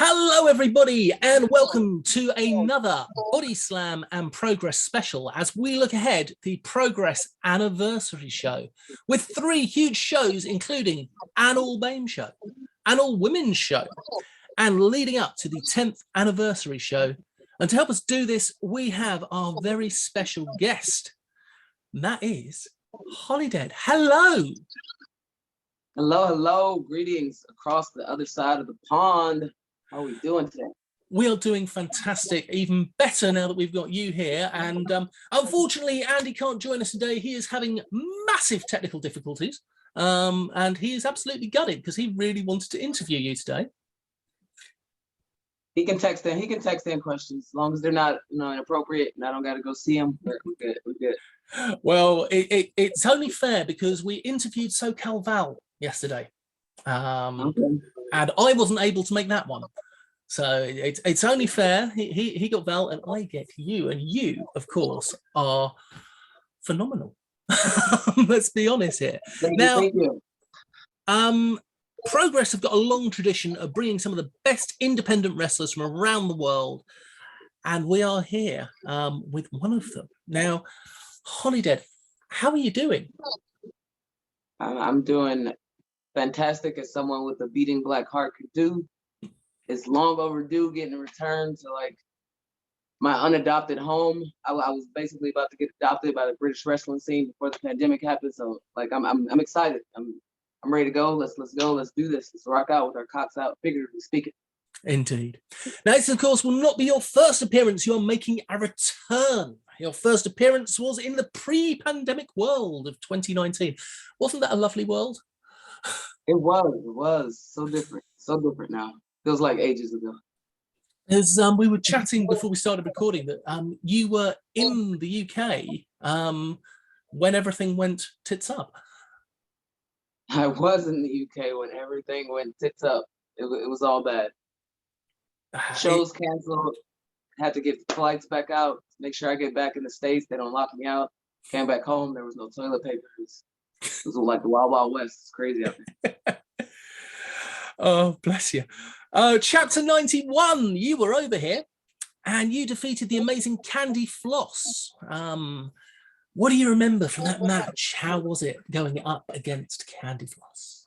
Hello, everybody, and welcome to another Body Slam and Progress special as we look ahead to the Progress anniversary show with 3 huge shows, including an all BAME show, an all women's show, and leading up to the 10th anniversary show. And to help us do this, we have our very special guest, and that is Holidead. Hello. Hello, hello. Greetings across the other side of the pond. How are we doing today? We are doing fantastic, even better now that we've got you here. And unfortunately, Andy can't join us today. He is having massive technical difficulties. And he is absolutely gutted because he really wanted to interview you today. He can text in. He can text in questions as long as they're not, inappropriate, and I don't got to go see him. We're good. We're good. Well, it's only fair because we interviewed SoCal Val yesterday, and I wasn't able to make that one. So it's only fair. He got Val and I get you, and you, of course, are phenomenal. Let's be honest here. Thank you. Progress have got a long tradition of bringing some of the best independent wrestlers from around the world, and we are here with one of them. Now, Holidead, how are you doing? I'm doing fantastic, as someone with a beating black heart could do. It's long overdue getting a return to my unadopted home. I was basically about to get adopted by the British wrestling scene before the pandemic happened. So I'm excited. I'm ready to go. Let's go. Let's do this. Let's rock out with our cocks out, figuratively speaking. Indeed. Now, this, of course, will not be your first appearance. You're making a return. Your first appearance was in the pre-pandemic world of 2019. Wasn't that a lovely world? It was so different now. Feels like ages ago. As we were chatting before we started recording that you were in the UK when everything went tits up. I was in the UK when everything went tits up. It was all bad. Shows canceled. Had to get flights back out. Make sure I get back in the States. They don't lock me out. Came back home. There was no toilet paper. It was like the Wild Wild West. It's crazy out there. Oh, bless you. Chapter 91, you were over here and you defeated the amazing Candy Floss. What do you remember from that match? How was it going up against Candy Floss?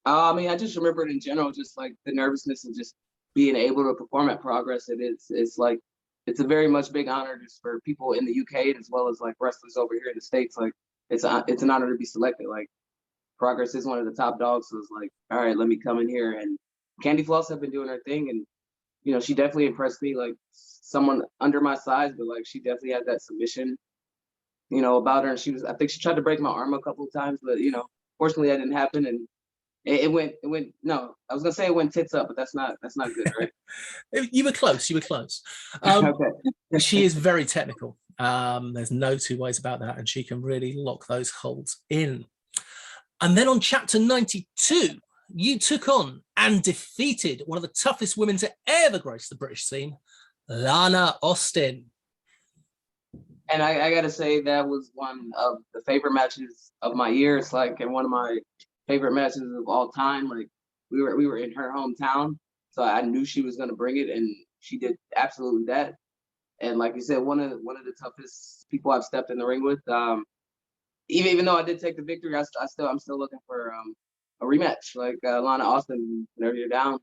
I just remember it in general, just like the nervousness of just being able to perform at Progress. It's a very much big honor just for people in the UK as well as like wrestlers over here in the States. Like it's an honor to be selected. Like Progress is one of the top dogs, so it's like, all right, let me come in here. And Candy Floss have been doing her thing, and she definitely impressed me. Like someone under my size, but like she definitely had that submission, about her. And I think she tried to break my arm a couple of times, but fortunately that didn't happen. And it went. No, I was gonna say it went tits up, but that's not good, right? You were close. Okay. She is very technical. There's no two ways about that, and she can really lock those holds in. And then on chapter 92, you took on and defeated one of the toughest women to ever grace the British scene, Lana Austin. And I gotta say that was one of the favorite matches of my year. It's and one of my favorite matches of all time. Like we were in her hometown, so I knew she was gonna bring it, and she did absolutely that. And like you said, one of the toughest people I've stepped in the ring with. Even though I did take the victory, I'm still looking for a rematch. Like Lana Austin, whenever you're down,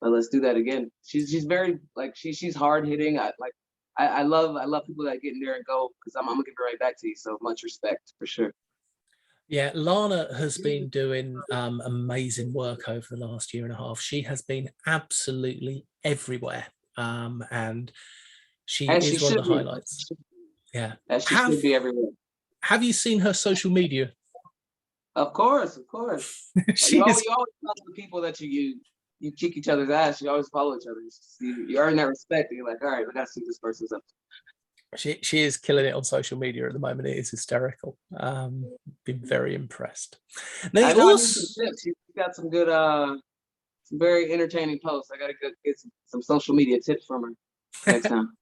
let's do that again. She's very she's hard hitting. I love people that get in there and go, because I'm gonna give it right back to you. So much respect for sure. Yeah, Lana has been doing amazing work over the last year and a half. She has been absolutely everywhere, and she is one of the highlights. Yeah, she should be everywhere. Have you seen her social media? Of course. You always follow the people that you kick each other's ass. You always follow each other. You earn that respect. And you're like, all right, we got to see this person's up. She is killing it on social media at the moment. It is hysterical. Been very impressed. Now, she's got some good, some very entertaining posts. I got to get some social media tips from her next time.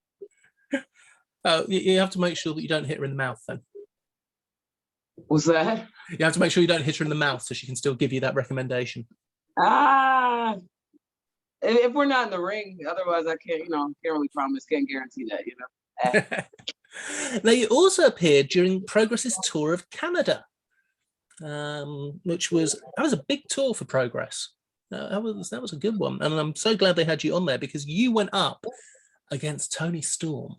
You have to make sure that you don't hit her in the mouth then. What's that? You have to make sure you don't hit her in the mouth so she can still give you that recommendation. Ah, if we're not in the ring, otherwise I can't, can't really promise, can't guarantee that. Now, you also appeared during Progress's tour of Canada, which was a big tour for Progress. That was a good one, and I'm so glad they had you on there because you went up against Toni Storm.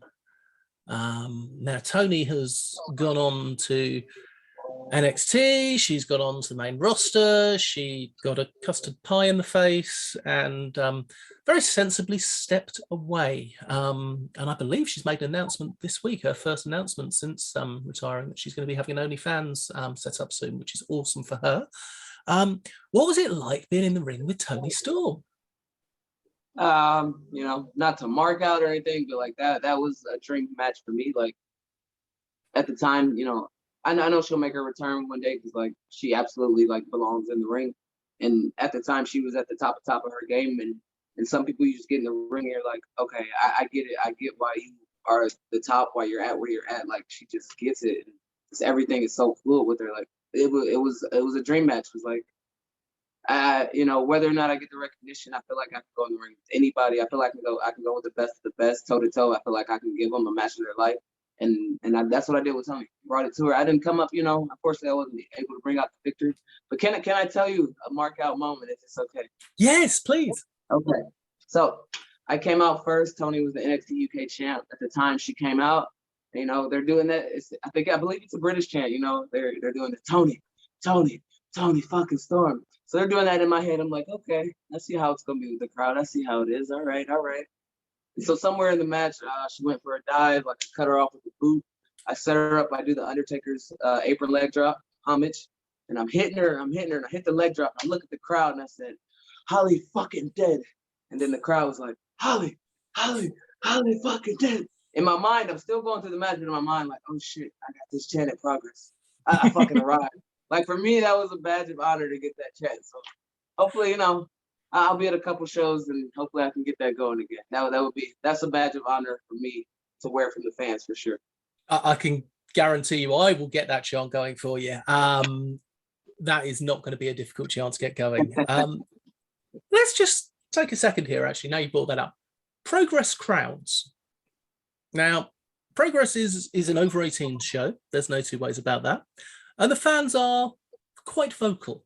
Now, Toni has gone on to NXT, she's got on to the main roster, she got a custard pie in the face and very sensibly stepped away. And I believe she's made an announcement this week, her first announcement since retiring, that she's going to be having an OnlyFans set up soon, which is awesome for her. What was it like being in the ring with Toni Storm? Not to mark out or anything, but like that was a dream match for me. Like at the time, I know she'll make her return one day because like she absolutely like belongs in the ring. And at the time she was at the top of her game, and some people you just get in the ring and you're like, okay, I get it. I get why you are at the top, why you're at where you're at. Like she just gets it. And everything is so fluid with her. Like it was a dream match. It was like whether or not I get the recognition, I feel like I can go in the ring with anybody. I feel like I can go with the best of the best, toe to toe. I feel like I can give them a match of their life. And that's what I did with Toni. Brought it to her. I didn't come up, unfortunately I wasn't able to bring out the victory. But can I tell you a mark out moment if it's okay? Yes, please. Okay. So I came out first. Toni was the NXT UK champ. At the time she came out, they're doing that. I believe it's a British chant, they're doing the Toni fucking Storm. So they're doing that in my head. I'm like, okay, I see how it's gonna be with the crowd. I see how it is. All right. So somewhere in the match, she went for a dive. Like I cut her off with the boot. I set her up. I do the Undertaker's apron leg drop homage, and I'm hitting her. And I hit the leg drop. I look at the crowd and I said, "Holly fucking dead." And then the crowd was like, "Holly fucking dead." In my mind, I'm still going through the match, but in my mind, like, "Oh shit, I got this chant in progress. I fucking arrived." Like for me, that was a badge of honor to get that chant. So hopefully, I'll be at a couple shows and hopefully I can get that going again. That's a badge of honor for me to wear from the fans for sure. I can guarantee you I will get that chant going for you. That is not going to be a difficult chant to get going. Let's just take a second here, actually, now you brought that up. Progress crowds. Now, Progress is an over 18 show. There's no two ways about that. And the fans are quite vocal.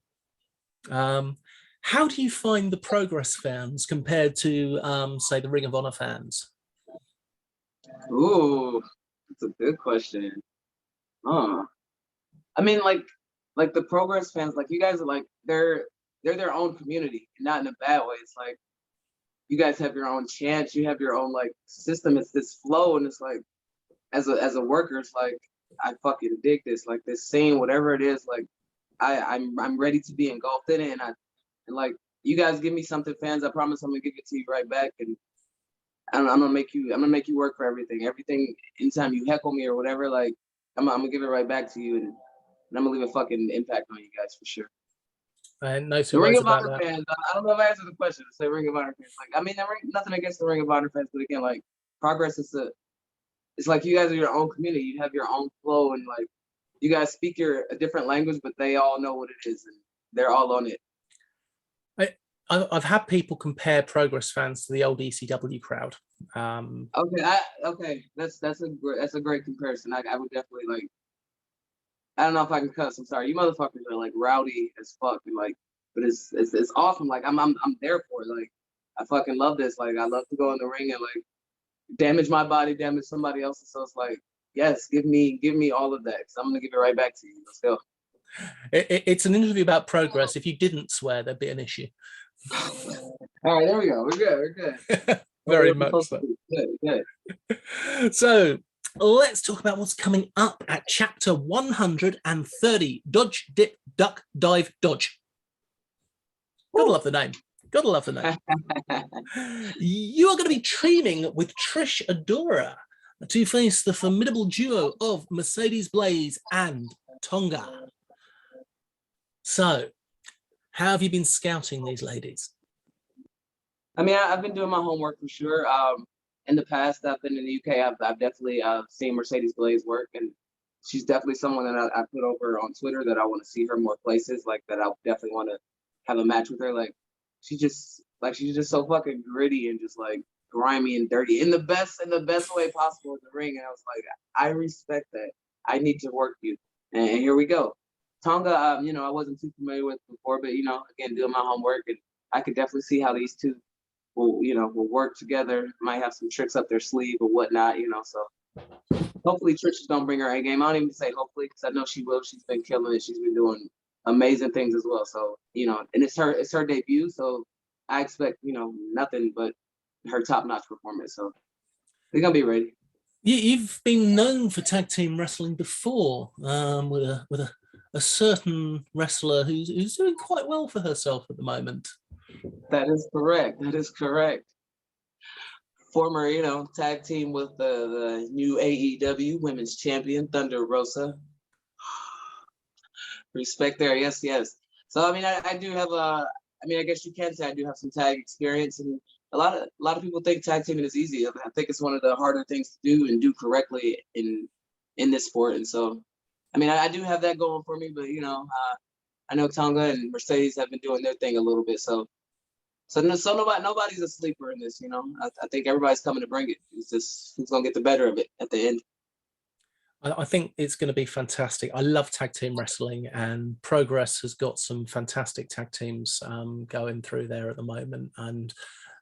How do you find the Progress fans compared to, say, the Ring of Honor fans? Ooh, that's a good question. I mean, like the Progress fans, like you guys are like they're their own community, not in a bad way. It's like you guys have your own chants, you have your own like system. It's this flow, and it's like as a worker, it's like I fucking dig this, like this scene, whatever it is. Like I'm ready to be engulfed in it, and like you guys give me something, fans. I promise I'm gonna give it to you right back, and I'm gonna make you work for everything. Everything, anytime you heckle me or whatever, like I'm gonna give it right back to you, and I'm gonna leave a fucking impact on you guys for sure. And no two The Ring ways of about Honor that. fans, I don't know if I answered the question. Say Ring of Honor fans. Like, I mean, nothing against the Ring of Honor fans, but again, like Progress is it's like you guys are your own community. You have your own flow, and like you guys speak a different language, but they all know what it is, and they're all on it. I've had people compare Progress fans to the old ECW crowd. Okay, that's a great comparison. I would definitely like. I don't know if I can cuss. I'm sorry. You motherfuckers are like rowdy as fuck, and like, but it's awesome. Like I'm there for it. Like I fucking love this. Like I love to go in the ring and like damage my body, damage somebody else's. So it's like, yes, give me all of that. So I'm gonna give it right back to you. Let's go. It's an interview about Progress. If you didn't swear, there'd be an issue. All right, there we go. We're good. Very much so. Good. So let's talk about what's coming up at chapter 130. Dodge, dip, duck, dive, dodge. Gotta love the name. Gotta love the name. You are going to be training with Trish Adora to face the formidable duo of Mercedez Blaze and Toanga. So, how have you been scouting these ladies? I mean, I've been doing my homework for sure. In the past, I've been in the UK. I've definitely seen Mercedez Blaze work, and she's definitely someone that I put over on Twitter that I want to see her more places. Like that, I definitely want to have a match with her. Like she's just so fucking gritty and just like grimy and dirty in the best way possible in the ring. And I was like, I respect that. I need to work you. And here we go. Tonga, you know, I wasn't too familiar with before, but you know, again, doing my homework, and I could definitely see how these two will work together. Might have some tricks up their sleeve or whatnot, you know. So hopefully Trish is gonna bring her A game. I don't even say hopefully because I know she will. She's been killing it. She's been doing amazing things as well. So, you know, and it's her debut. So I expect, you know, nothing but her top-notch performance. So they're gonna be ready. You've been known for tag team wrestling before, with a certain wrestler who's doing quite well for herself at the moment. That is correct. That is correct. Former, you know, tag team with the new AEW Women's Champion, Thunder Rosa. Respect there, yes. So I mean, I do have I guess you can say I do have some tag experience, and a lot of people think tag teaming is easy. I think it's one of the harder things to do and do correctly in this sport. And so, I mean, I do have that going for me, but you know, I know Tonga and Mercedes have been doing their thing a little bit. So nobody's a sleeper in this, you know. I think everybody's coming to bring it. It's just who's gonna get the better of it at the end. I think it's going to be fantastic. I love tag team wrestling, and Progress has got some fantastic tag teams going through there at the moment. And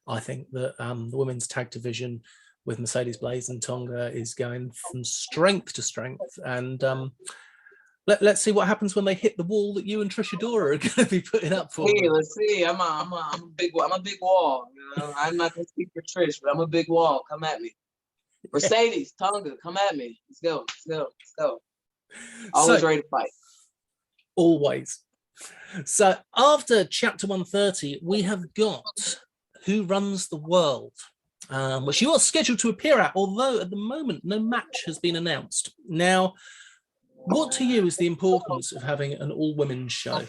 I think that the women's tag division with Mercedez Blaze and Toanga is going from strength to strength. And let's see what happens when they hit the wall that you and Trish Adora are going to be putting up for. Let's see. I'm a big wall. You know? I'm not going to speak for Trish, but I'm a big wall. Come at me. Mercedes, Tonga, come at me. Let's go. Always ready to fight. Always. So after chapter 130, we have got Who Runs the World, which you are scheduled to appear at, although at the moment no match has been announced. Now, what to you is the importance of having an all-women's show?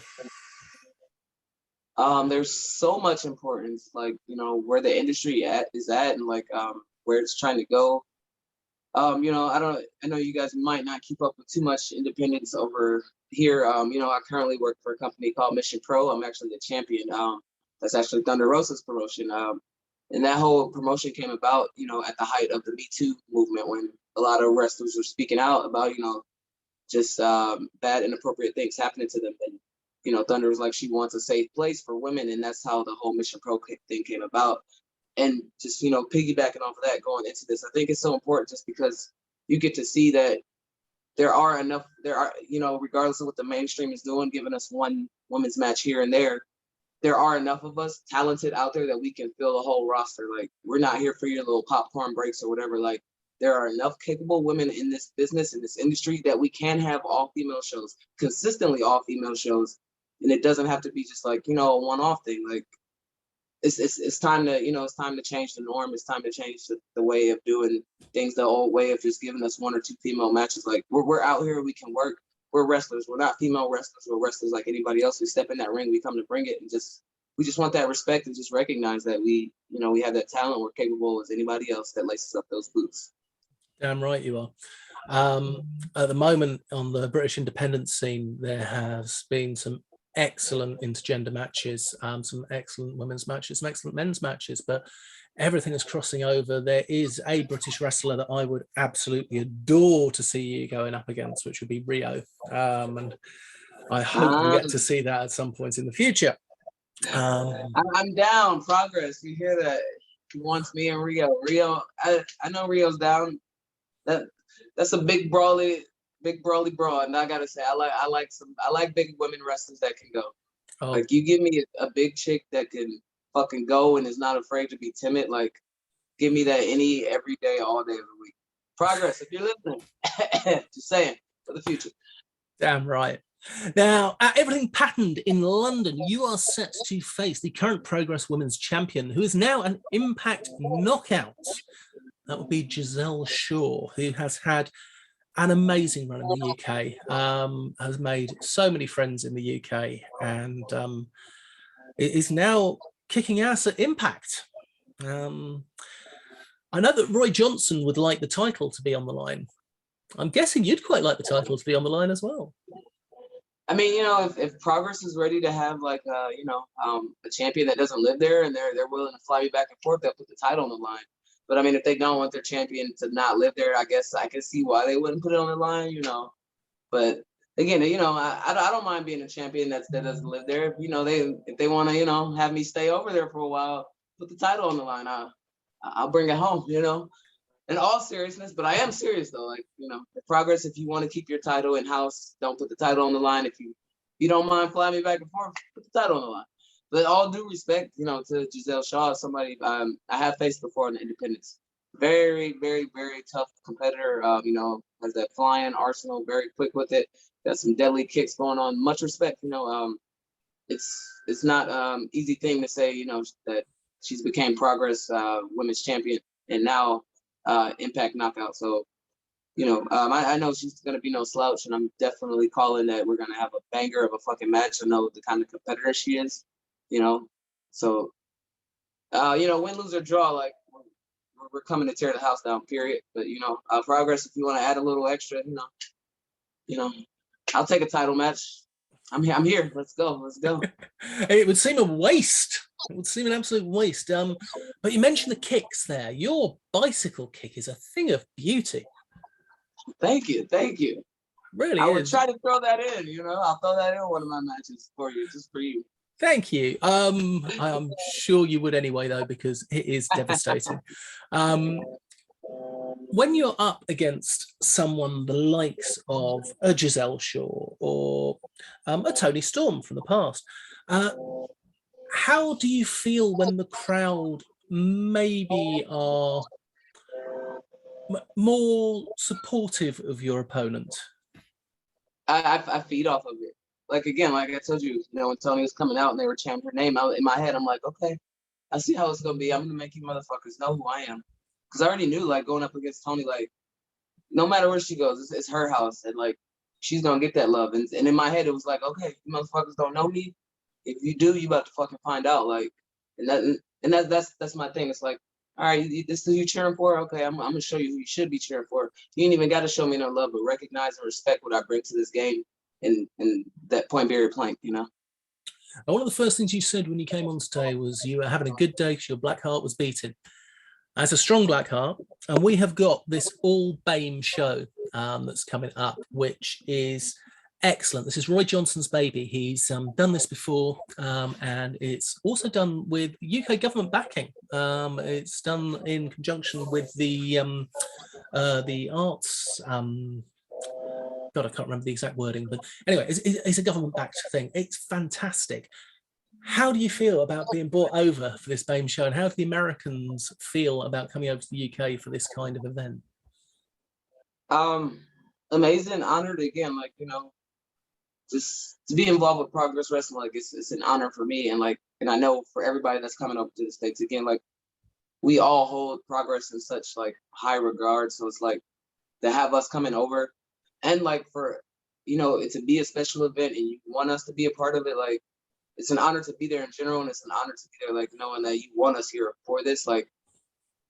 There's so much importance, like, you know, where the industry is at, and like where it's trying to go. You know, I know you guys might not keep up with too much independence over here. You know, I currently work for a company called Mission Pro. I'm actually the champion. That's actually Thunder Rosa's promotion. And that whole promotion came about, you know, at the height of the Me Too movement, when a lot of wrestlers were speaking out about, you know, just bad, inappropriate things happening to them. And, you know, Thunder was like, she wants a safe place for women. And that's how the whole Mission Pro thing came about. And just, you know, piggybacking off of that, going into this, I think it's so important just because you get to see that there are, you know, regardless of what the mainstream is doing, giving us one women's match here and there are enough of us talented out there that we can fill the whole roster. Like, we're not here for your little popcorn breaks or whatever. Like, there are enough capable women in this business, in this industry, that we can have all female shows, consistently all female shows. And it doesn't have to be just like, you know, a one-off thing. Like, it's time to, you know, it's time to change the norm. It's time to change the way of doing things, the old way of just giving us one or two female matches. Like, we're out here, we can work. We're wrestlers. We're not female wrestlers. We're wrestlers like anybody else. We step in that ring, we come to bring it, and we just want that respect, and just recognize that we, you know, we have that talent. We're capable as anybody else that laces up those boots. Damn right you are. At the moment on the British independent scene, there has been some excellent intergender matches, some excellent women's matches, some excellent men's matches, but everything is crossing over. There is a British wrestler that I would absolutely adore to see you going up against, which would be Rio. And I hope we get to see that at some point in the future. I'm down. Progress. You hear that? He wants me and Rio. I know Rio's down. That's a big brawly brawl, and I gotta say, I like big women wrestlers that can go. Oh. Like, you give me a big chick that can fucking go and is not afraid to be timid. Like, give me that every day, all day of the week. Progress, if you're listening, just saying, for the future. Damn right. Now, at Everything Patterned in London, you are set to face the current Progress Women's Champion, who is now an Impact Knockout. That would be Gisele Shaw, who has had an amazing run in the UK, has made so many friends in the UK, and is now kicking ass at Impact. I know that Roy Johnson would like the title to be on the line. I'm guessing you'd quite like the title to be on the line as well. I mean, if Progress is ready to have like a champion that doesn't live there and they're willing to fly me back and forth, they'll put the title on the line. But I mean, if they don't want their champion to not live there, I guess I can see why they wouldn't put it on the line, But again, I don't mind being a champion that doesn't live there. If they want to, have me stay over there for a while, put the title on the line. I'll bring it home, in all seriousness, but I am serious though. Like, Progress, if you want to keep your title in house, don't put the title on the line. If you don't mind flying me back and forth, put the title on the line. But all due respect, to Gisele Shaw, somebody I have faced before in the independents. Very, very, very tough competitor. Has that flying arsenal, very quick with it. Got some deadly kicks going on. Much respect. It's not easy thing to say, that she's became Progress women's champion and now Impact knockout. So, I know she's gonna be no slouch, and I'm definitely calling that we're gonna have a banger of a fucking match. I know the kind of competitor she is, So, win, lose, or draw, like we're coming to tear the house down. Period. But Progress, if you want to add a little extra, I'll take a title match. I'm here. I'm here. Let's go. Let's go. It would seem a waste. It would seem an absolute waste. But you mentioned the kicks there. Your bicycle kick is a thing of beauty. Thank you. Thank you. Really, I would try to throw that in. I'll throw that in one of my matches for you, just for you. Thank you. I'm sure you would anyway, though, because it is devastating. When you're up against someone the likes of a Gisele Shaw or a Toni Storm from the past, how do you feel when the crowd maybe are more supportive of your opponent? I feed off of it. Like, again, like I told you, when Toni was coming out and they were chanting her name out in my head, I'm like, okay, I see how it's gonna be. I'm gonna make you motherfuckers know who I am, because I already knew, like, going up against Toni, like, no matter where she goes, it's her house, and like she's gonna get that love. And in my head, it was like, okay, you motherfuckers don't know me. If you do, you about to fucking find out. Like, that's my thing. It's like, all right, this is who you cheering for. Okay, I'm gonna show you who you should be cheering for. You ain't even got to show me no love, but recognize and respect what I bring to this game, and that point barrier plank. And one of the first things you said when you came on today was you were having a good day because your black heart was beating. As a strong black heart, and we have got this all BAME show that's coming up, which is excellent. This is Roy Johnson's baby. He's done this before, and it's also done with UK government backing. It's done in conjunction with the arts. God, I can't remember the exact wording, but anyway, it's a government-backed thing. It's fantastic. How do you feel about being brought over for this BAME show, and how do the Americans feel about coming over to the UK for this kind of event? Amazing, honored again, like, just to be involved with Progress Wrestling, like it's an honor for me, and I know for everybody that's coming up to the States again, like we all hold Progress in such like high regard. So it's like to have us coming over and like for it to be a special event and you want us to be a part of it, like it's an honor to be there in general, and it's an honor to be there, like knowing that you want us here for this. Like,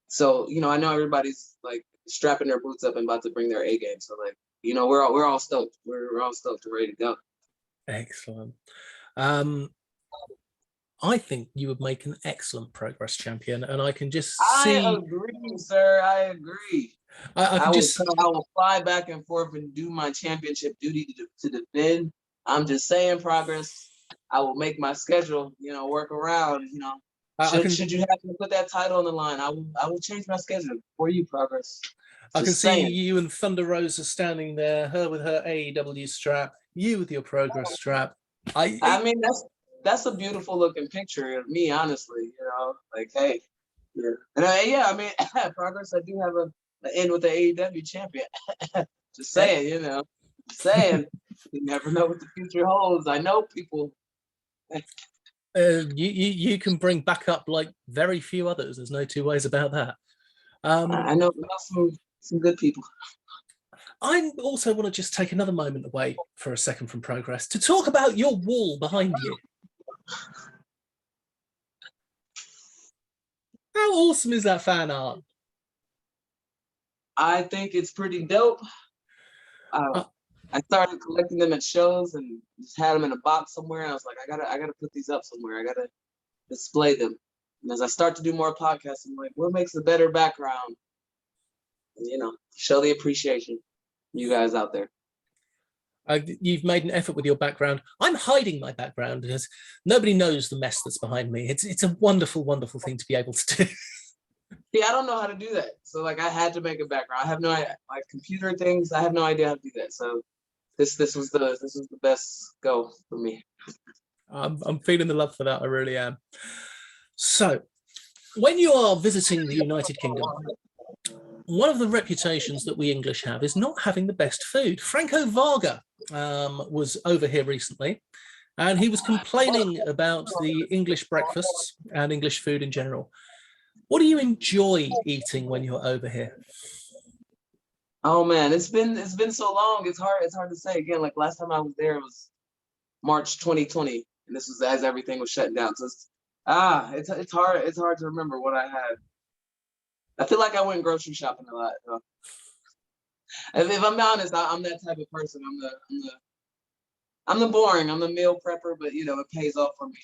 so I know everybody's like strapping their boots up and about to bring their A game. So like, we're all stoked. We're all stoked and ready to go. Excellent. I think you would make an excellent Progress champion, and I can just see. I agree, sir. I agree. I will fly back and forth and do my championship duty to defend. I'm just saying, Progress. I will make my schedule, work around, should you have to put that title on the line, I will change my schedule for you, Progress. I can see you and Thunder Rosa standing there, her with her AEW strap, you with your Progress strap. I mean, that's a beautiful looking picture of me, honestly, like, hey, yeah. And I mean, Progress, I do have an end with the AEW champion. Just saying, saying, you never know what the future holds. I know people. You can bring back up like very few others. There's no two ways about that. I know some good people. I also want to just take another moment away for a second from Progress to talk about your wall behind you. How awesome is that fan art? I think it's pretty dope. I started collecting them at shows and just had them in a box somewhere. And I was like, I gotta put these up somewhere. I gotta display them. And as I start to do more podcasts, I'm like, what makes a better background? And, you know, show the appreciation you guys out there. You've made an effort with your background. I'm hiding my background because nobody knows the mess that's behind me. It's a wonderful, wonderful thing to be able to do. Yeah, I don't know how to do that. So like I had to make a background. I have no idea, like computer things. I have no idea how to do that. So this was the best go for me. I'm feeling the love for that. I really am. So when you are visiting the United Kingdom, one of the reputations that we English have is not having the best food. Franco Varga was over here recently, and he was complaining about the English breakfasts and English food in general. What do you enjoy eating when you're over here? Oh man, it's been so long. It's hard to say. Again, like last time I was there, it was March 2020, and this was as everything was shut down. So it's hard to remember what I had. I feel like I went grocery shopping a lot. If I'm honest, I'm that type of person. I'm the boring. I'm the meal prepper, but you know it pays off for me.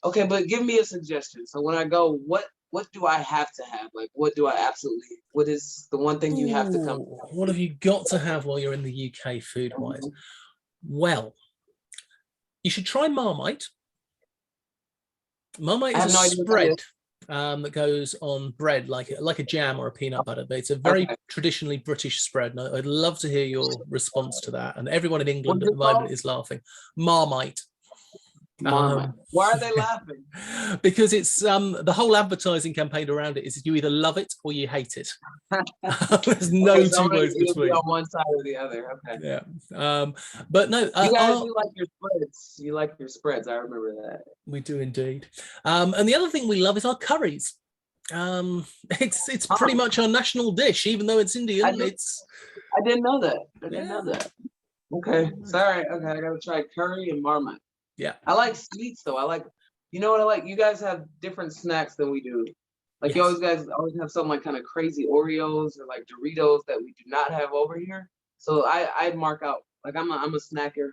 Okay, but give me a suggestion. So when I go, what do I have to have? Like, what is the one thing you have to come? What have you got to have while you're in the UK food-wise? Well, you should try Marmite. Marmite is a spread that goes on bread like a jam or a peanut butter, but it's a very traditionally British spread. And I'd love to hear your response to that. And everyone in England at the moment is laughing. Marmite. Marmite. Why are they laughing? Because it's the whole advertising campaign around it is you either love it or you hate it. There's no two ways between. On one side or the other. Okay. Yeah. But no, you guys do like your spreads. You like your spreads. I remember that. We do indeed. And the other thing we love is our curries. It's pretty much our national dish, even though it's Indian. I didn't know that. I didn't know that. Okay. Sorry. Okay, I gotta try curry and Marmite. Yeah. I like sweets though. You know what I like? You guys have different snacks than we do. Like yes. You guys always have some like kind of crazy Oreos or like Doritos that we do not have over here. So I mark out, like I'm a snacker.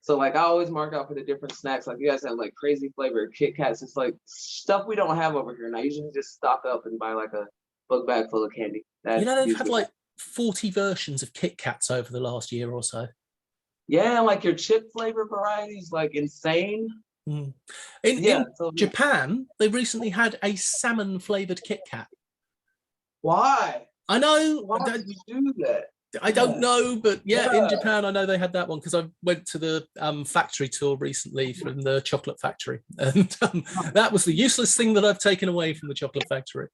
So like I always mark out for the different snacks. Like you guys have like crazy flavored Kit Kats. It's like stuff we don't have over here. And I usually just stock up and buy like a book bag full of candy. They've had like 40 versions of Kit Kats over the last year or so. Yeah, like your chip flavor varieties, like insane. In Japan, they recently had a salmon flavored Kit Kat. Why? I know. Why did you do that? I don't know, but in Japan, I know they had that one because I went to the factory tour recently from the chocolate factory, and that was the useless thing that I've taken away from the chocolate factory.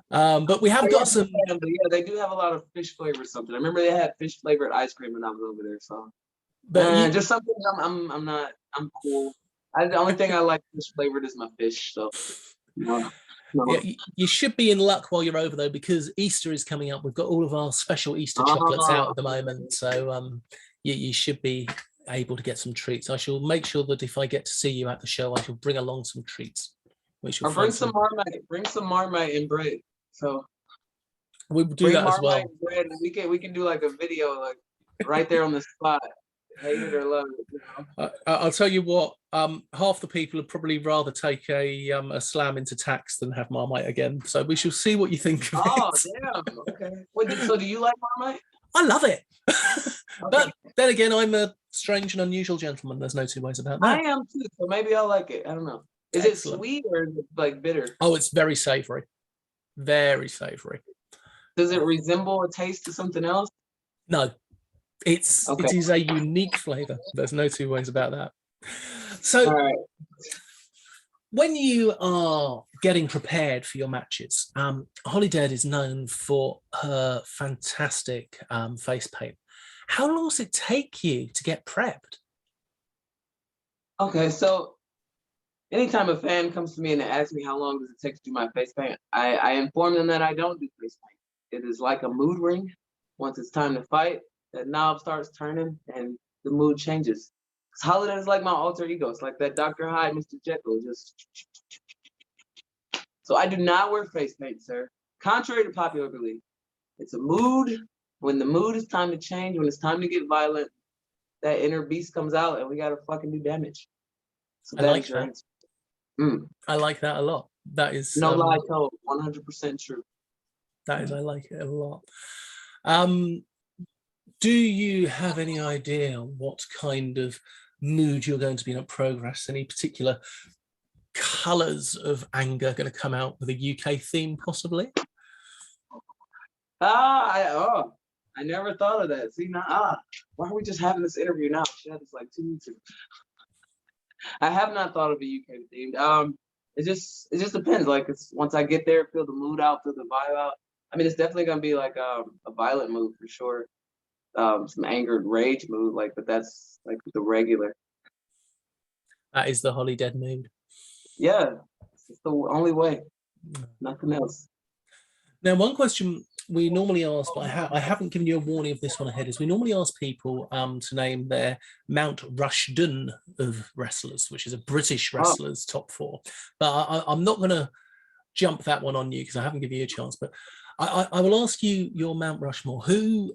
But we have got some. Yeah, they do have a lot of fish flavor something. I remember they had fish flavored ice cream when I was over there. So, but just something I'm cool. The only thing I like fish flavored is my fish. So. No. Yeah, you should be in luck while you're over though, because Easter is coming up. We've got all of our special Easter chocolates out at the moment, so you should be able to get some treats. I shall make sure that if I get to see you at the show, I shall bring along some treats. Bring some Marmite. Bring some Marmite and bread. So we'll do that as well. Bread, and we can do like a video like right there on the spot. Hate it or love it. You know? I'll tell you what. Half the people would probably rather take a slam into tax than have Marmite again. So we shall see what you think of it. Oh, damn. Okay. So do you like Marmite? I love it. But then again, I'm a strange and unusual gentleman. There's no two ways about that. I am too. So maybe I'll like it. I don't know. Is it sweet or is it like bitter? Oh, it's very savory. Very savory. Does it resemble a taste to something else? No. It is a unique flavor. There's no two ways about that. So when you are getting prepared for your matches, Holidead is known for her fantastic face paint. How long does it take you to get prepped? Okay, so anytime a fan comes to me and asks me how long does it take to do my face paint, I inform them that I don't do face paint. It is like a mood ring. Once it's time to fight, that knob starts turning and the mood changes. Holidead is like my alter ego. It's like that Dr. Hyde, Mr. Jekyll. So I do not wear face paint, sir. Contrary to popular belief, it's a mood when the mood is time to change, when it's time to get violent, that inner beast comes out, and we gotta fucking do damage. So I that like is your that. answer. Mm. I like that a lot. That is No lie told, 100% true. that is, I like it a lot. Do you have any idea what kind of mood you're going to be in at Progress? Any particular colours of anger going to come out with a UK theme, possibly? I never thought of that. See, now, why are we just having this interview now? We should have this like 2 weeks ago. I have not thought of a UK themed. It just depends. Like, it's once I get there, feel the mood out, feel the vibe out. I mean, it's definitely gonna be like a violent mood for sure. Some angered rage mood, like, but that's like the regular. That is the Holidead mood. Yeah, it's the only way. Nothing else. Now, one question we normally ask, but I haven't given you a warning of this one ahead, is we normally ask people to name their Mount Rushden of wrestlers, which is a British wrestler's top 4. But I'm not going to jump that one on you because I haven't given you a chance. But I will ask you your Mount Rushmore. Who,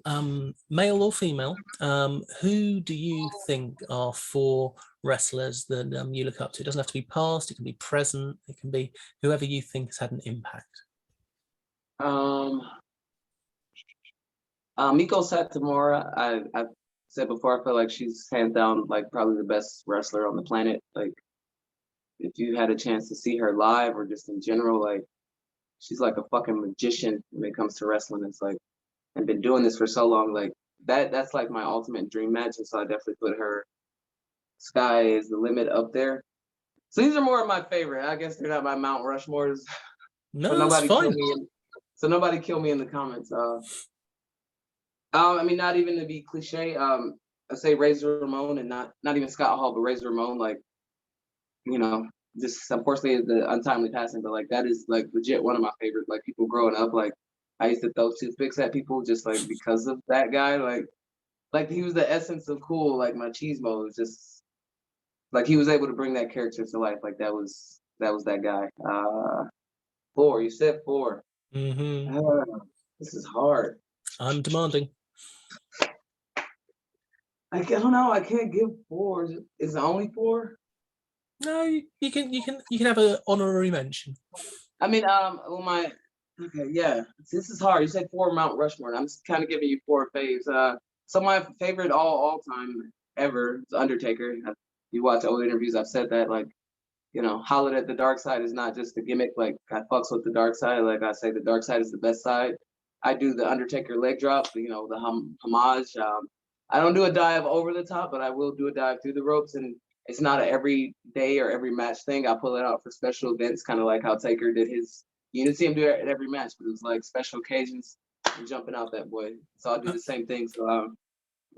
male or female, who do you think are 4 wrestlers that you look up to? It doesn't have to be past, it can be present, it can be whoever you think has had an impact. Miko Satomura, I've said before, I feel like she's hands down like probably the best wrestler on the planet. Like, if you had a chance to see her live or just in general, like, she's like a fucking magician when it comes to wrestling. It's like, and been doing this for so long, like that's like my ultimate dream match. And so I definitely put her Sky is the limit up there. So these are more of my favorite. I guess they're not my Mount Rushmores. No, so that's fine. Nobody kill me in the comments. I mean, not even to be cliche, I say Razor Ramon, and not even Scott Hall, but Razor Ramon, like, you know, just unfortunately the untimely passing, but like that is like legit one of my favorite, like, people growing up. Like, I used to throw toothpicks at people just like because of that guy. Like he was the essence of cool, like machismo. Was just like he was able to bring that character to life. Like that was that guy. 4, you said 4. This is hard. I'm demanding. I don't know. I can't give 4. Is it only 4? No, you can have an honorary mention. I mean, okay, yeah. This is hard. You said 4 Mount Rushmore. I'm just kind of giving you 4 faves. So my favorite all time ever is Undertaker. You watch old interviews, I've said that, like, you know, Holidead, the dark side is not just a gimmick. Like, I fucks with the dark side. Like, I say the dark side is the best side. I do the Undertaker leg drop, you know, the homage. I don't do a dive over the top, but I will do a dive through the ropes. And it's not an every day or every match thing. I pull it out for special events, kind of like how Taker did his. You didn't see him do it at every match, but it was like special occasions. I'm jumping out that boy. So I'll do the same thing. So,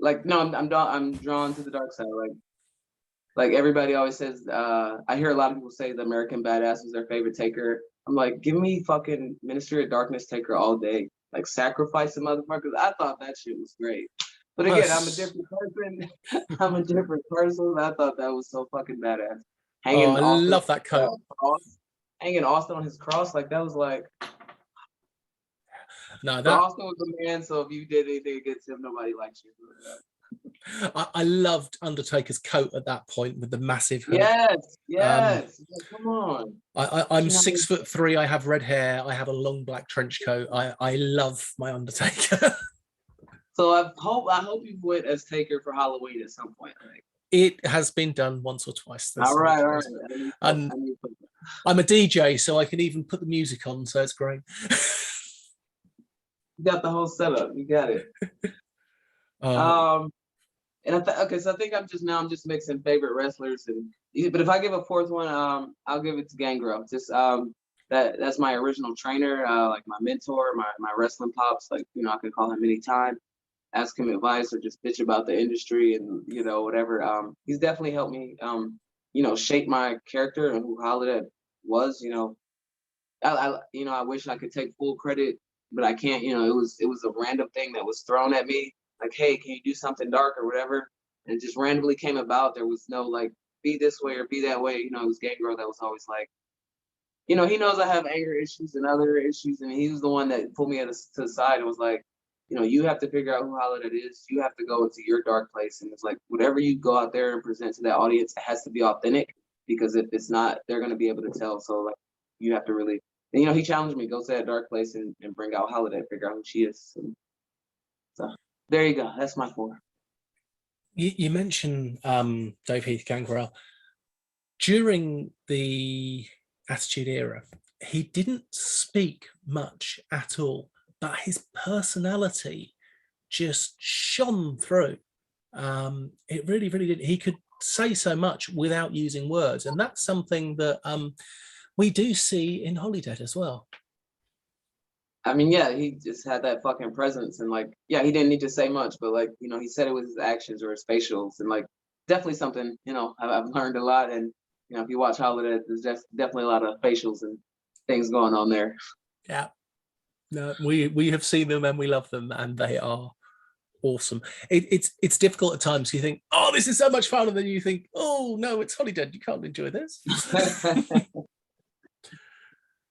like, no, I'm drawn to the dark side. Like everybody always says, I hear a lot of people say the American Badass was their favorite Taker. I'm like, give me fucking Ministry of Darkness Taker all day. Like, sacrifice the motherfuckers. I thought that shit was great. But again, I'm a different person. I'm a different person. I thought that was so fucking badass. I love that coat. Hanging Austin on his cross, like, that was like. No, that Austin was the man. So if you did anything against him, nobody likes you. I loved Undertaker's coat at that point with the massive hood. Yes. Come on. I'm 6'3". I have red hair. I have a long black trench coat. I love my Undertaker. So I hope you went as Taker for Halloween at some point. Like. It has been done once or twice. All right. And I'm a DJ, so I can even put the music on, so it's great. You got the whole setup. You got it. And so I think I'm just mixing favorite wrestlers, but if I give a 4th one, I'll give it to Gangrel. Just that's my original trainer, like my mentor, my wrestling pops. Like, you know, I could call him anytime, ask him advice, or just bitch about the industry and, you know, whatever. He's definitely helped me, you know, shape my character and who Holidead was. You know, I wish I could take full credit, but I can't. You know, it was a random thing that was thrown at me. Like, hey, can you do something dark or whatever? And it just randomly came about. There was no, like, be this way or be that way. You know, it was Gangrel that was always like, you know, he knows I have anger issues and other issues. And he was the one that pulled me to the side and was like, you know, you have to figure out who Holidead is. You have to go into your dark place, and it's like whatever you go out there and present to that audience, it has to be authentic, because if it's not, they're going to be able to tell. So like you have to really, and, you know, he challenged me, go to that dark place and bring out Holidead, figure out who she is. So there you go. That's my 4. You mentioned Dave Heath Gangrel. During the Attitude Era, he didn't speak much at all, but his personality just shone through. It really, really did. He could say so much without using words, and that's something that we do see in Holidead as well. I mean, yeah, he just had that fucking presence, and like, yeah, he didn't need to say much, but like, you know, he said it with his actions or his facials, and like, definitely something, you know, I've learned a lot. And you know, if you watch Holidead, there's just definitely a lot of facials and things going on there. Yeah, no, we have seen them and we love them, and they are awesome. It's difficult at times. You think, oh, this is so much fun, and then you think, oh no, it's Holidead. You can't enjoy this.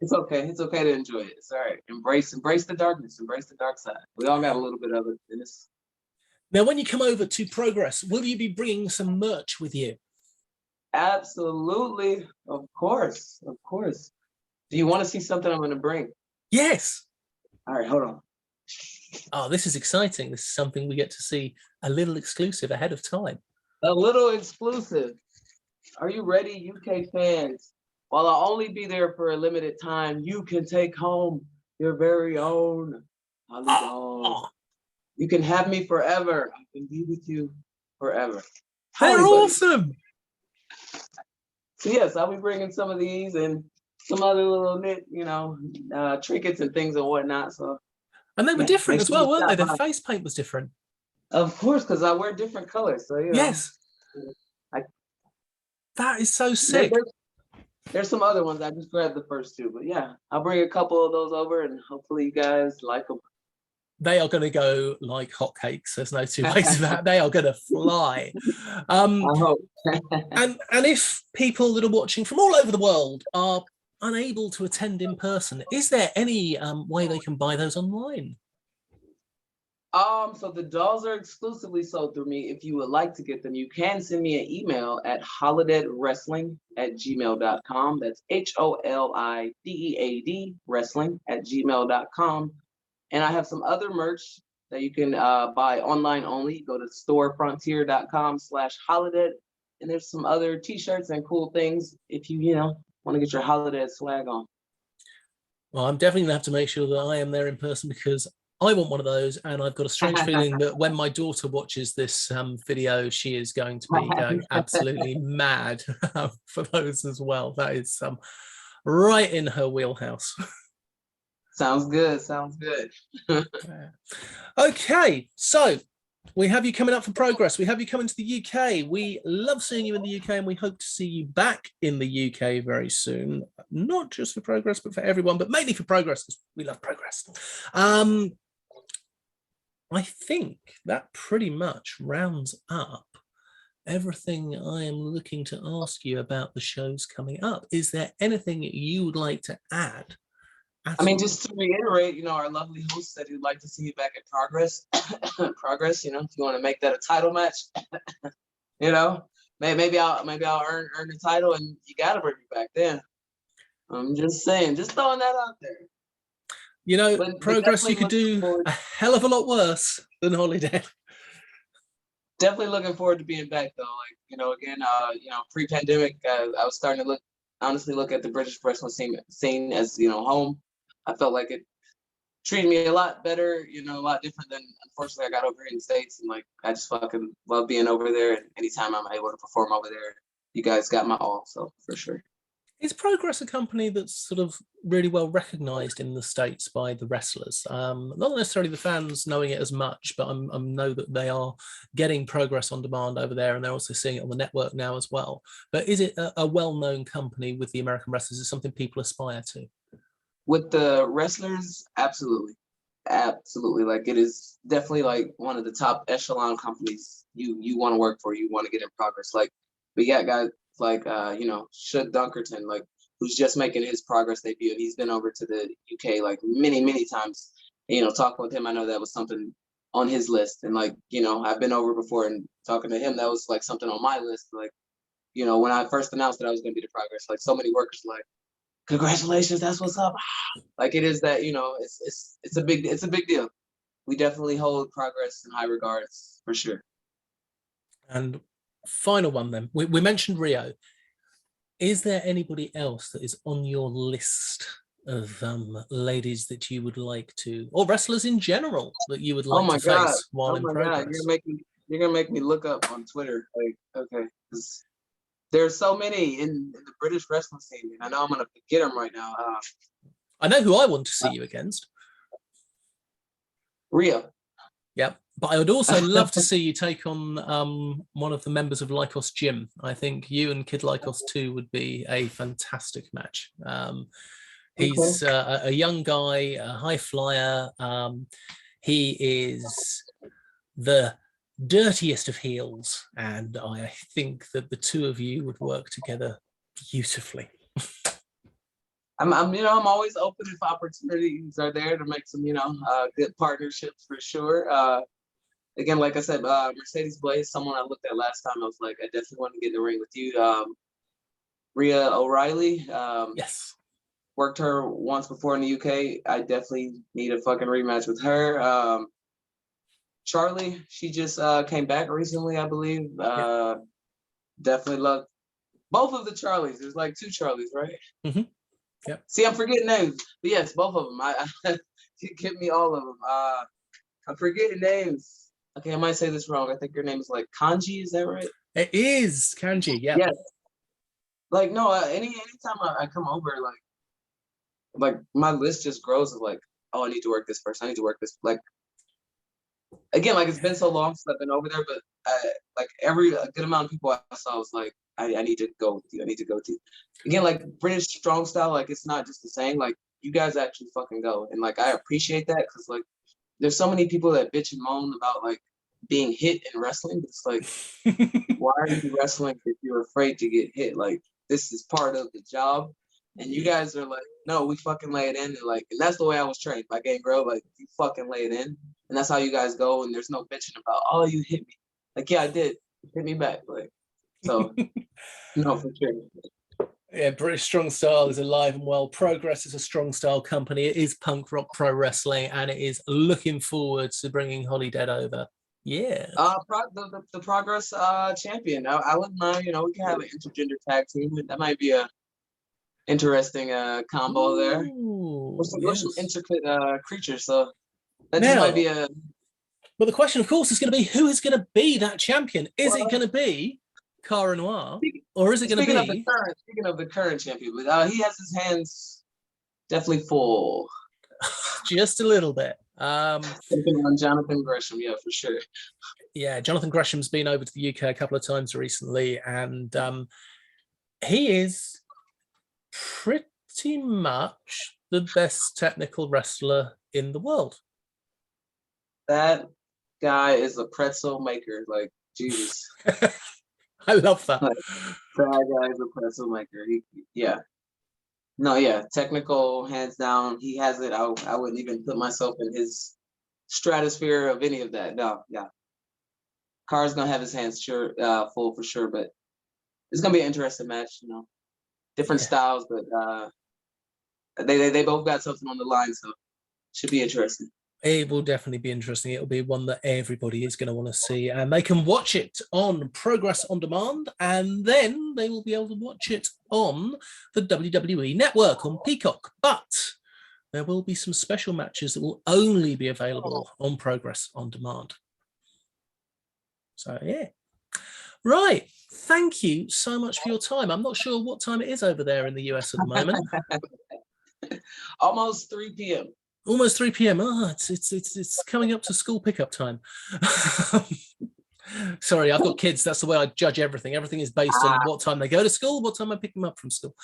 It's okay. It's okay to enjoy it. It's all right. Embrace the darkness. Embrace the dark side. We all got a little bit of it in us. Now, when you come over to Progress, will you be bringing some merch with you? Absolutely. Of course. Of course. Do you want to see something I'm going to bring? Yes. All right. Hold on. Oh, this is exciting. This is something we get to see a little exclusive ahead of time. A little exclusive. Are you ready, UK fans? While I'll only be there for a limited time, you can take home your very own Holidead. Oh, You can have me forever. I can be with you forever. they're Holly awesome. So yes, I'll be bringing some of these and some other little knit, you know, trinkets and things and whatnot. So, And they were different as well, weren't they? Their by. face paint was different. Of course, because I wear different colors. So, you know. Yes. That is so sick. There's some other ones. I just grabbed the first 2, but yeah, I'll bring a couple of those over, and hopefully you guys like them. They are going to go like hotcakes. There's no 2 ways of that. They are going to fly. I hope. and if people that are watching from all over the world are unable to attend in person, is there any way they can buy those online? So the dolls are exclusively sold through me. If you would like to get them, you can send me an email at holideadwrestling@gmail.com. That's HOLIDEAD wrestling@gmail.com. And I have some other merch that you can buy online only. Go to storefrontier.com/Holidead. And there's some other t-shirts and cool things if you want to get your Holidead swag on. Well, I'm definitely gonna have to make sure that I am there in person, because I want one of those, and I've got a strange feeling that when my daughter watches this video, she is going to be going absolutely mad for those as well. That is right in her wheelhouse. Sounds good. Sounds good. Okay, so we have you coming up for Progress. We have you coming to the UK. We love seeing you in the UK, and we hope to see you back in the UK very soon. Not just for Progress, but for everyone, but mainly for Progress, because we love Progress. I think that pretty much rounds up everything I am looking to ask you about the shows coming up. Is there anything you would like to add? I mean, just to reiterate, our lovely host said he'd like to see you back at Progress. Progress, if you want to make that a title match, maybe I'll earn the title, and you gotta bring me back then. I'm just saying, just throwing that out there. Progress, you could do a hell of a lot worse than Holidead. Definitely looking forward to being back, though. Pre-pandemic, I was starting to honestly look at the British wrestling scene as, home. I felt like it treated me a lot better, a lot different than, unfortunately, I got over here in the States. And I just fucking love being over there. And anytime I'm able to perform over there, you guys got my all. So for sure. Is Progress a company that's sort of really well recognized in the States by the wrestlers? Not necessarily the fans knowing it as much, but I know that they are getting Progress on demand over there, and they're also seeing it on the network now as well. But is it a well-known company with the American wrestlers? Is it something people aspire to? With the wrestlers, absolutely. Absolutely. It is definitely one of the top echelon companies you want to work for, you want to get in Progress. We got guys Shug Dunkerton, who's just making his Progress debut. He's been over to the UK many, many times. you know, talking with him, I know that was something on his list. And like, you know, I've been over before and talking to him, that was like something on my list. Like, you know, when I first announced that I was going to be the Progress, like so many workers like, congratulations, that's what's up. Like it is that, you know, it's a big deal. We definitely hold Progress in high regards for sure. And final one then, we mentioned Rio. Is there anybody else that is on your list of ladies that you would like to, or wrestlers in general that you would like to face while in Progress? You're gonna make me look up on Twitter. Like, okay, there's so many in the British wrestling scene, and I know I'm gonna forget them right now. I know who I want to see you against. Rio. Yep. But I would also love to see you take on one of the members of Lycos Gym. I think you and Kid Lycos 2 would be a fantastic match. He's a young guy, a high flyer. He is the dirtiest of heels, and I think that the two of you would work together beautifully. I'm always open if opportunities are there to make some, good partnerships for sure. Again, like I said, Mercedez Blaze, someone I looked at last time. I was like, I definitely want to get in the ring with you. Rhea O'Reilly. Yes. Worked her once before in the UK. I definitely need a fucking rematch with her. Charlie, she just came back recently, I believe. Definitely love both of the Charlies. There's like two Charlies, right? Mm-hmm. Yep. See, I'm forgetting names, but yes, both of them. You give me all of them. I'm forgetting names. Okay, I might say this wrong. I think your name is like Kanji. Is that right? It is Kanji. Yeah. Yes. Like no, anytime I come over, like my list just grows of like, oh, I need to work this person. I need to work this. Like again, like it's been so long since I've been over there, but like a good amount of people I saw was like, I need to go with you. I need to go with you. Again, like British strong style, like it's not just the same. Like you guys actually fucking go, and like I appreciate that because like there's so many people that bitch and moan about like being hit in wrestling. It's like, why are you wrestling if you're afraid to get hit? Like this is part of the job, and you guys are like, no, we fucking lay it in, and like, and that's the way I was trained by Gangrel. Like you fucking lay it in, and that's how you guys go. And there's no bitching about, oh, you hit me. Like yeah, I did. Hit me back. Like so, no, for sure. Yeah, British Strong Style is alive and well. Progress is a strong style company. It is punk rock pro wrestling, and it is looking forward to bringing Holidead over. Yeah. The Progress champion. I wouldn't mind. We can have an intergender tag team. That might be a interesting combo there. We're some intricate creatures, so that just might be a. But the question, of course, is going to be who is going to be that champion? Is it going to be Cara Noir, or is it going to be? Speaking of the current champion, but he has his hands definitely full. Just a little bit. On Jonathan Gresham, yeah, for sure. Yeah, Jonathan Gresham's been over to the UK a couple of times recently, and he is pretty much the best technical wrestler in the world. That guy is a pretzel maker, like Jesus. I love that. Like, that guy is a pretzel maker. Technical, hands down. He has it. I wouldn't even put myself in his stratosphere of any of that. No, yeah. Carr's gonna have his hands full for sure, but it's gonna be an interesting match. Different styles, but they both got something on the line, so should be interesting. It will definitely be interesting. It'll be one that everybody is going to want to see, and they can watch it on Progress on Demand, and then they will be able to watch it on the WWE Network on Peacock. But there will be some special matches that will only be available on Progress on Demand. So, yeah. Right. Thank you so much for your time. I'm not sure what time it is over there in the US at the moment. Almost 3 p.m. Almost 3 p.m. Oh, it's coming up to school pickup time. Sorry, I've got kids. That's the way I judge everything. Everything is based on what time they go to school, what time I pick them up from school.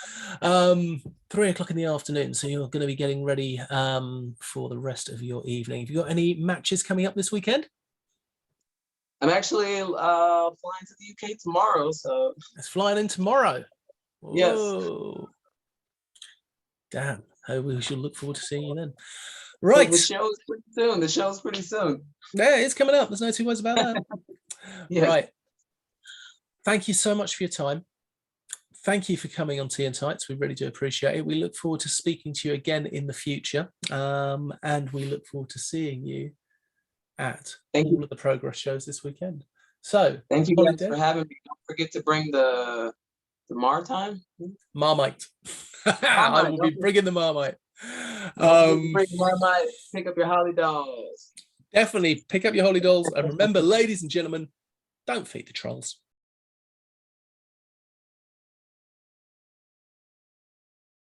3 o'clock in the afternoon. So you're going to be getting ready for the rest of your evening. Have you got any matches coming up this weekend? I'm actually flying to the UK tomorrow. So it's flying in tomorrow. Yes. Whoa. Damn. We shall look forward to seeing you then. Right. The show's pretty soon. The show's pretty soon. Yeah, it's coming up. There's no two ways about that. Yes. Right. Thank you so much for your time. Thank you for coming on Tea and Tights. We really do appreciate it. We look forward to speaking to you again in the future. And we look forward to seeing you at all of the Progress shows this weekend. So thank you guys Holidead, for having me. Don't forget to bring the Martine. Marmite. I will be bringing the Marmite. Bring Marmite. Pick up your Holly dolls. Definitely pick up your Holly dolls. And remember, ladies and gentlemen, don't feed the trolls.